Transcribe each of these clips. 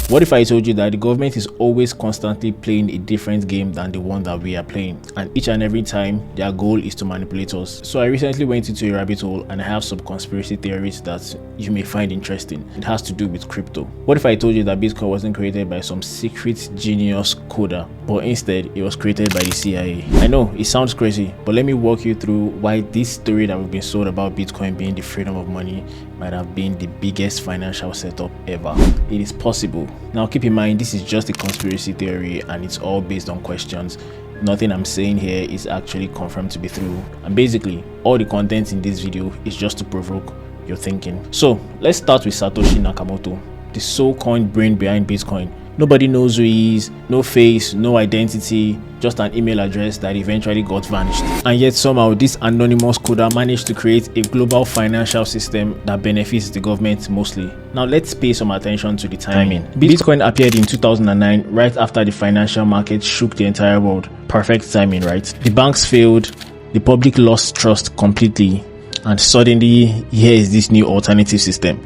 What if I told you that the government is always constantly playing a different game than the one that we are playing, and each and every time their goal is to manipulate us? So I recently went into a rabbit hole and I have some conspiracy theories that you may find interesting. It has to do with crypto. What if I told you that Bitcoin wasn't created by some secret genius coder, but instead it was created by the CIA? I know it sounds crazy, but let me walk you through why this story that we've been sold about Bitcoin being the freedom of money might have been the biggest financial setup ever. It is possible. Now keep in mind, this is just a conspiracy theory and it's all based on questions. Nothing I'm saying here is actually confirmed to be true, and basically all the content in this video is just to provoke your thinking. So let's start with Satoshi Nakamoto, the so-called brain behind Bitcoin. Nobody knows who he is, no face, no identity, just an email address that eventually got vanished. And yet somehow this anonymous coder managed to create a global financial system that benefits the government mostly. Now let's pay some attention to the timing. Bitcoin appeared in 2009, right after the financial market shook the entire world. Perfect timing, right? The banks failed, the public lost trust completely, and suddenly here is this new alternative system.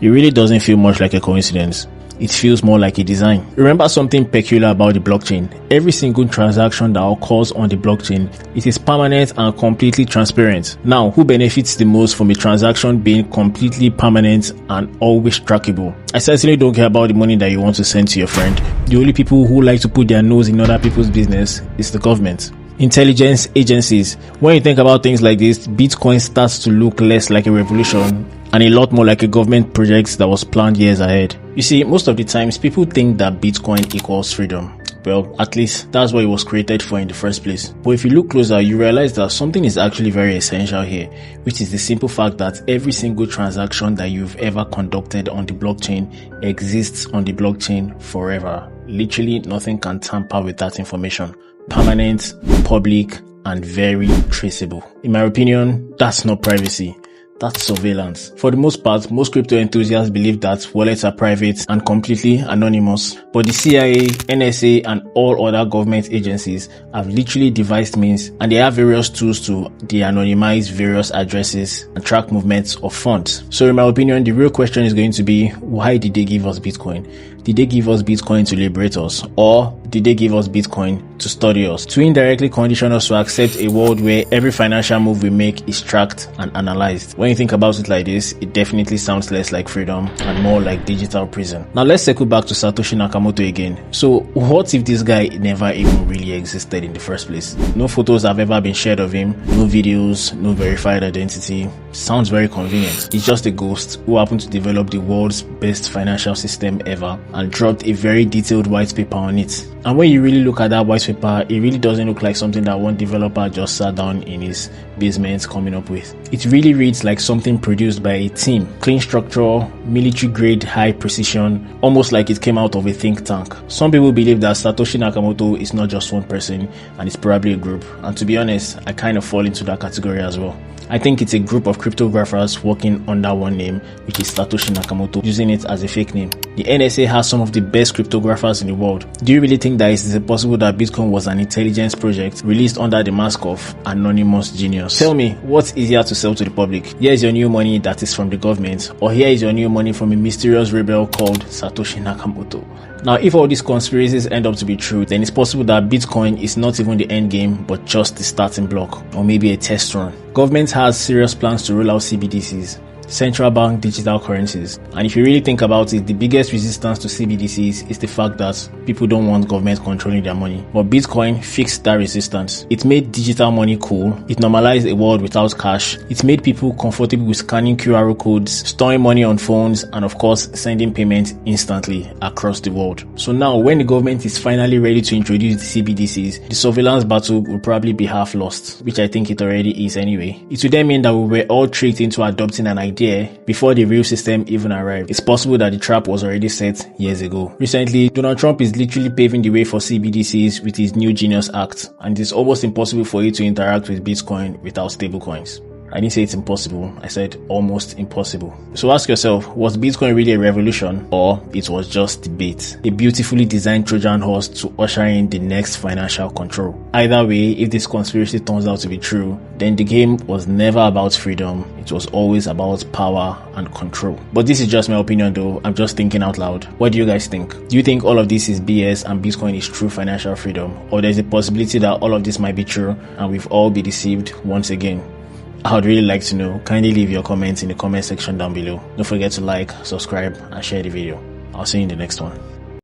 It really doesn't feel much like a coincidence. It feels more like a design. Remember something peculiar about the blockchain. Every single transaction that occurs on the blockchain, it is permanent and completely transparent. Now, who benefits the most from a transaction being completely permanent and always trackable? I certainly don't care about the money that you want to send to your friend. The only people who like to put their nose in other people's business is the government. Intelligence agencies. When you think about things like this, Bitcoin starts to look less like a revolution and a lot more like a government project that was planned years ahead. You see, most of the times people think that Bitcoin equals freedom. Well, at least that's what it was created for in the first place. But if you look closer, you realize that something is actually very essential here, which is the simple fact that every single transaction that you've ever conducted on the blockchain exists on the blockchain forever. Literally nothing can tamper with that information. Permanent, public, and very traceable. In my opinion, that's not privacy. That's surveillance. For the most part, most crypto enthusiasts believe that wallets are private and completely anonymous. But the CIA, NSA, and all other government agencies have literally devised means, and they have various tools to de-anonymize various addresses and track movements of funds. So in my opinion, the real question is going to be, why did they give us Bitcoin? Did they give us Bitcoin to liberate us? Or did they give us Bitcoin to study us? To indirectly condition us to accept a world where every financial move we make is tracked and analyzed? When you think about it like this, it definitely sounds less like freedom and more like digital prison. Now let's circle back to Satoshi Nakamoto again. So what if this guy never even really existed in the first place? No photos have ever been shared of him, no videos, no verified identity. Sounds very convenient. He's just a ghost who happened to develop the world's best financial system ever and dropped a very detailed white paper on it. And when you really look at that white paper, it really doesn't look like something that one developer just sat down in his basement coming up with. It really reads like something produced by a team. Clean structure, military grade, high precision, almost like it came out of a think tank. Some people believe that Satoshi Nakamoto is not just one person and it's probably a group. And to be honest, I kind of fall into that category as well. I think it's a group of cryptographers working under one name, which is Satoshi Nakamoto, using it as a fake name. The NSA has some of the best cryptographers in the world. Do you really think that it is possible that Bitcoin was an intelligence project released under the mask of anonymous genius? Tell me, what's easier to sell to the public? Here is your new money that is from the government, or here is your new money from a mysterious rebel called Satoshi Nakamoto. Now, if all these conspiracies end up to be true, then it's possible that Bitcoin is not even the end game, but just the starting block, or maybe a test run. Government has serious plans to roll out CBDCs, central bank digital currencies. And if you really think about it, the biggest resistance to CBDCs is the fact that people don't want government controlling their money. But Bitcoin fixed that resistance. It made digital money cool. It normalized a world without cash. It made people comfortable with scanning QR codes, storing money on phones, and of course, sending payments instantly across the world. So now, when the government is finally ready to introduce the CBDCs, the surveillance battle will probably be half lost, which I think it already is anyway. It would then mean that we were all tricked into adopting an idea before the real system even arrived. It's possible that the trap was already set years ago. Recently, Donald Trump is literally paving the way for CBDCs with his new Genius Act, and it's almost impossible for you to interact with Bitcoin without stablecoins. I didn't say it's impossible, I said almost impossible. So ask yourself, was Bitcoin really a revolution, or it was just debate? A beautifully designed Trojan horse to usher in the next financial control. Either way, if this conspiracy turns out to be true, then the game was never about freedom, it was always about power and control. But this is just my opinion though, I'm just thinking out loud. What do you guys think? Do you think all of this is BS and Bitcoin is true financial freedom? Or there's a possibility that all of this might be true and we've all been deceived once again? I would really like to know. Kindly leave your comments in the comment section down below. Don't forget to like, subscribe and share the video. I'll see you in the next one.